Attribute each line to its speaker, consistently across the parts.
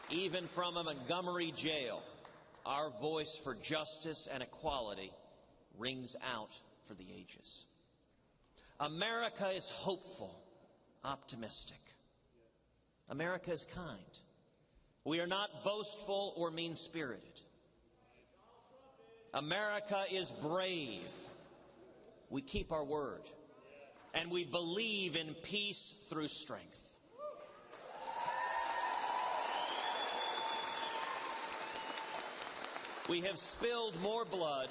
Speaker 1: Even from a Montgomery jail, our voice for justice and equality rings out for the ages. America is hopeful, optimistic. America is kind. We are not boastful or mean-spirited. America is brave. We keep our word. And we believe in peace through strength. We have spilled more blood,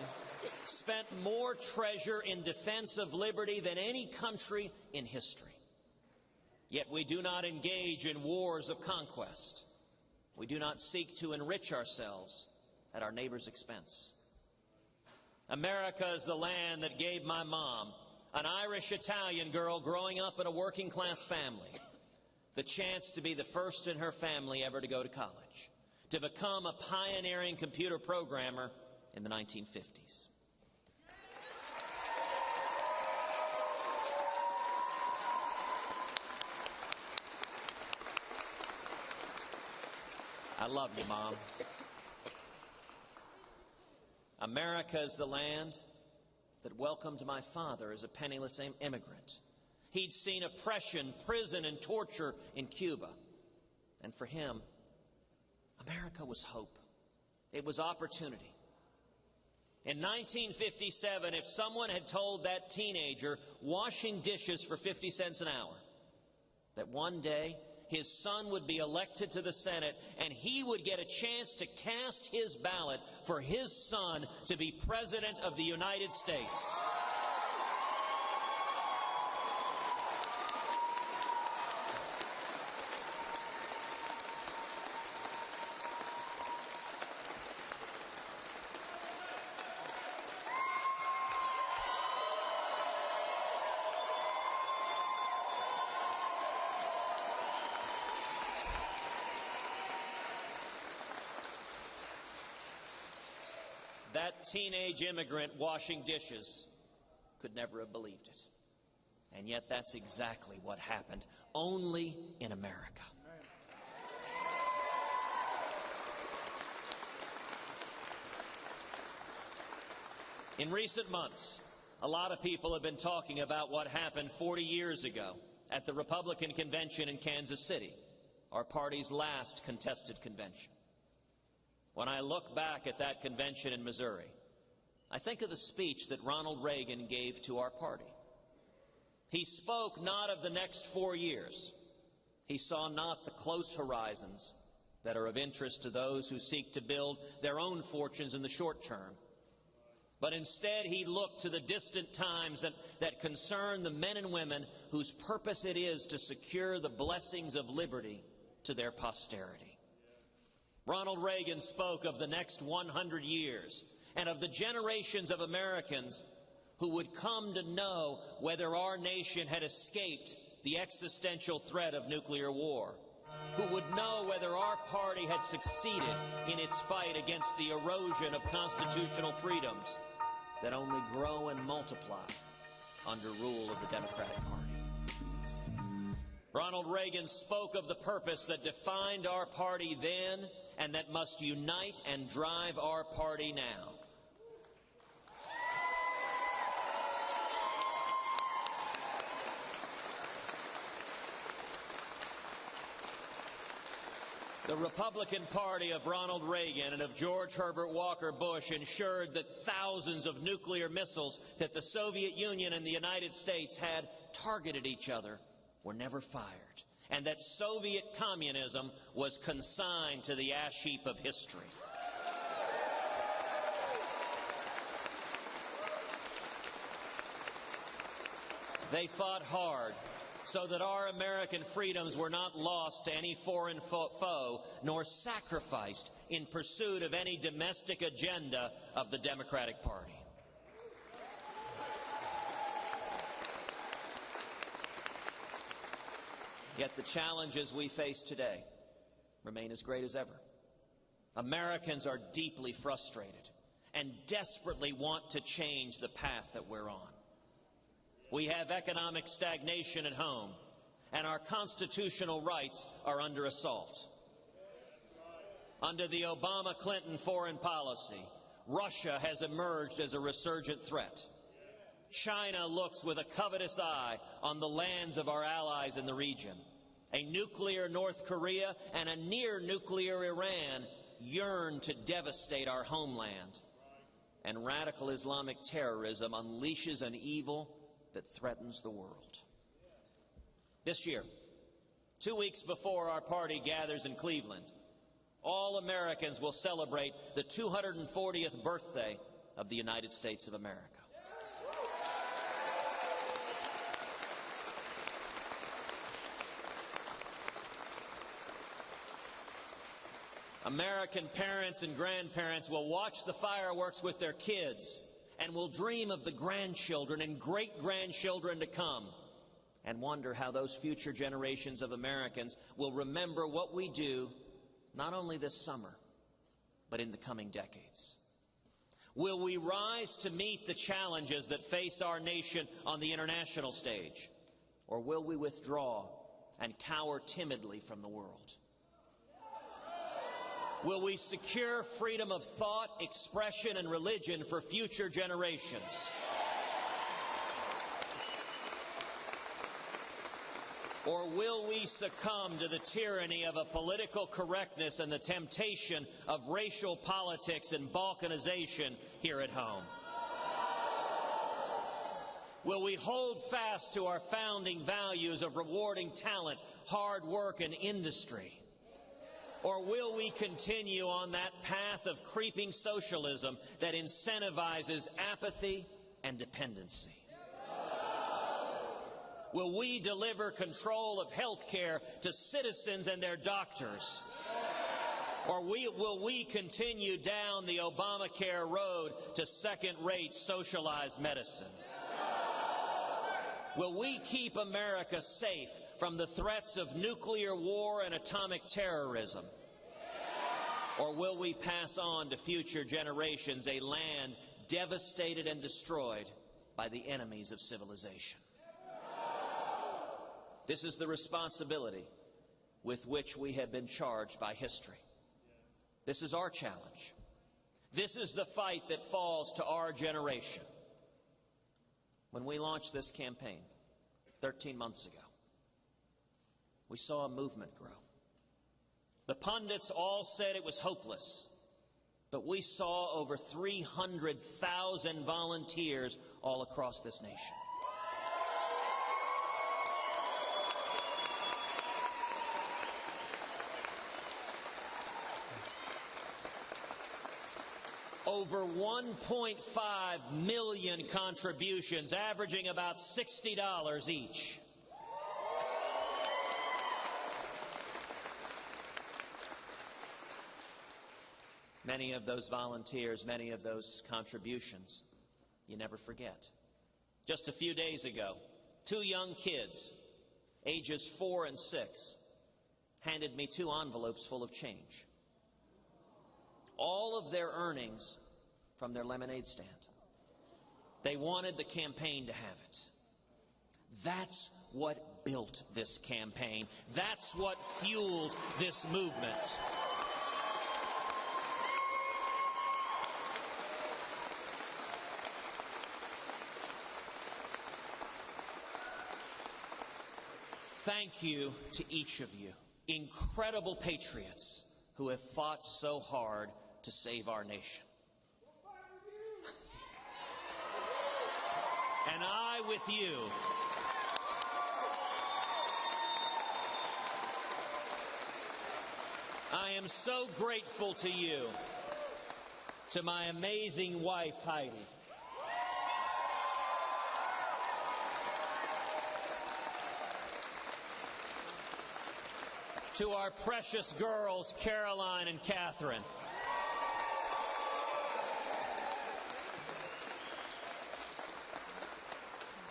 Speaker 1: spent more treasure in defense of liberty than any country in history. Yet we do not engage in wars of conquest. We do not seek to enrich ourselves at our neighbor's expense. America is the land that gave my mom, an Irish-Italian girl growing up in a working-class family, the chance to be the first in her family ever to go to college, to become a pioneering computer programmer in the 1950s. I love you, Mom. America is the land that welcomed my father as a penniless immigrant. He'd seen oppression, prison, and torture in Cuba. And for him, America was hope. It was opportunity. In 1957, if someone had told that teenager washing dishes for 50 cents an hour that one day his son would be elected to the Senate and he would get a chance to cast his ballot for his son to be President of the United States, that teenage immigrant washing dishes could never have believed it. And yet that's exactly what happened, only in America. In recent months, a lot of people have been talking about what happened 40 years ago at the Republican convention in Kansas City, our party's last contested convention. When I look back at that convention in Missouri, I think of the speech that Ronald Reagan gave to our party. He spoke not of the next 4 years. He saw not the close horizons that are of interest to those who seek to build their own fortunes in the short term. But instead, he looked to the distant times that concern the men and women whose purpose it is to secure the blessings of liberty to their posterity. Ronald Reagan spoke of the next 100 years and of the generations of Americans who would come to know whether our nation had escaped the existential threat of nuclear war, who would know whether our party had succeeded in its fight against the erosion of constitutional freedoms that only grow and multiply under rule of the Democratic Party. Ronald Reagan spoke of the purpose that defined our party then and that must unite and drive our party now. The Republican Party of Ronald Reagan and of George Herbert Walker Bush ensured that thousands of nuclear missiles that the Soviet Union and the United States had targeted each other were never fired, and that Soviet communism was consigned to the ash heap of history. They fought hard so that our American freedoms were not lost to any foreign foe, nor sacrificed in pursuit of any domestic agenda of the Democratic Party. Yet the challenges we face today remain as great as ever. Americans are deeply frustrated and desperately want to change the path that we're on. We have economic stagnation at home, and our constitutional rights are under assault. Under the Obama-Clinton foreign policy, Russia has emerged as a resurgent threat. China looks with a covetous eye on the lands of our allies in the region. A nuclear North Korea and a near-nuclear Iran yearn to devastate our homeland. And radical Islamic terrorism unleashes an evil that threatens the world. This year, 2 weeks before our party gathers in Cleveland, all Americans will celebrate the 240th birthday of the United States of America. American parents and grandparents will watch the fireworks with their kids and will dream of the grandchildren and great-grandchildren to come and wonder how those future generations of Americans will remember what we do not only this summer, but in the coming decades. Will we rise to meet the challenges that face our nation on the international stage, or will we withdraw and cower timidly from the world? Will we secure freedom of thought, expression, and religion for future generations? Or will we succumb to the tyranny of a political correctness and the temptation of racial politics and balkanization here at home? Will we hold fast to our founding values of rewarding talent, hard work, and industry? Or will we continue on that path of creeping socialism that incentivizes apathy and dependency? Will we deliver control of health care to citizens and their doctors? Or will we continue down the Obamacare road to second-rate socialized medicine? Will we keep America safe from the threats of nuclear war and atomic terrorism? Or will we pass on to future generations a land devastated and destroyed by the enemies of civilization? This is the responsibility with which we have been charged by history. This is our challenge. This is the fight that falls to our generation. When we launched this campaign 13 months ago, we saw a movement grow. The pundits all said it was hopeless, but we saw over 300,000 volunteers all across this nation. Over 1.5 million contributions, averaging about $60 each. Many of those volunteers, many of those contributions, you never forget. Just a few days ago, 2 young kids, ages 4 and 6, handed me 2 envelopes full of change. All of their earnings from their lemonade stand. They wanted the campaign to have it. That's what built this campaign. That's what fueled this movement. Thank you to each of you, incredible patriots who have fought so hard to save our nation. And I with you I am so grateful to you, to my amazing wife, Heidi. To our precious girls, Caroline and Catherine.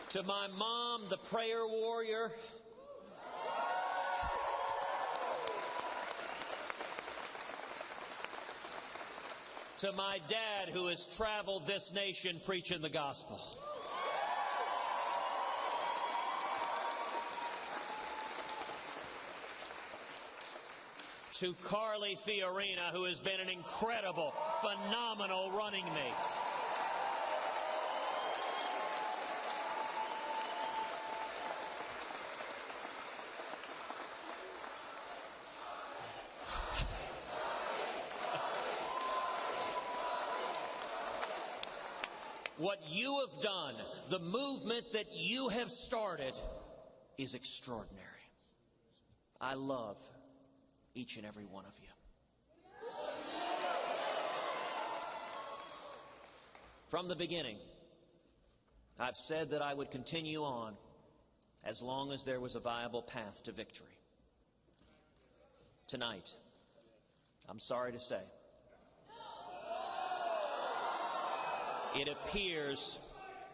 Speaker 1: To my mom, the prayer warrior. To my dad, who has traveled this nation preaching the gospel. to Carly Fiorina, who has been an incredible, phenomenal running mate. What you have done, the movement that you have started, is extraordinary. I love each and every one of you. From the beginning, I've said that I would continue on as long as there was a viable path to victory. Tonight, I'm sorry to say, it appears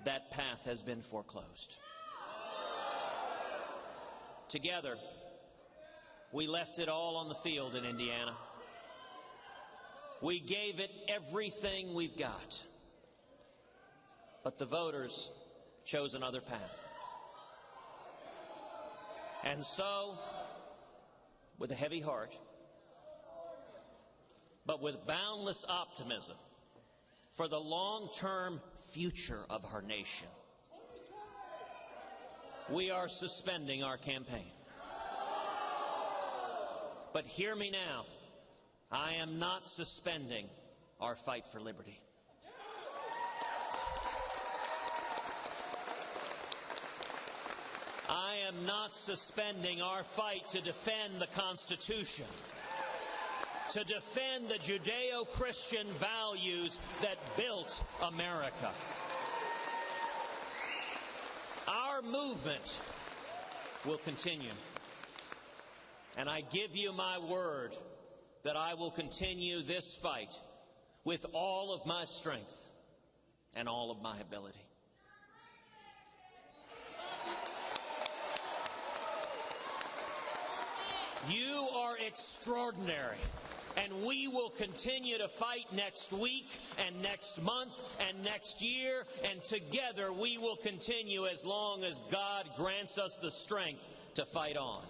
Speaker 1: that path has been foreclosed. Together, we left it all on the field in Indiana. We gave it everything we've got. But the voters chose another path. And so, with a heavy heart, but with boundless optimism for the long-term future of our nation, we are suspending our campaign. But hear me now, I am not suspending our fight for liberty. I am not suspending our fight to defend the Constitution, to defend the Judeo-Christian values that built America. Our movement will continue. And I give you my word that I will continue this fight with all of my strength and all of my ability. You are extraordinary, and we will continue to fight next week and next month and next year, and together we will continue as long as God grants us the strength to fight on.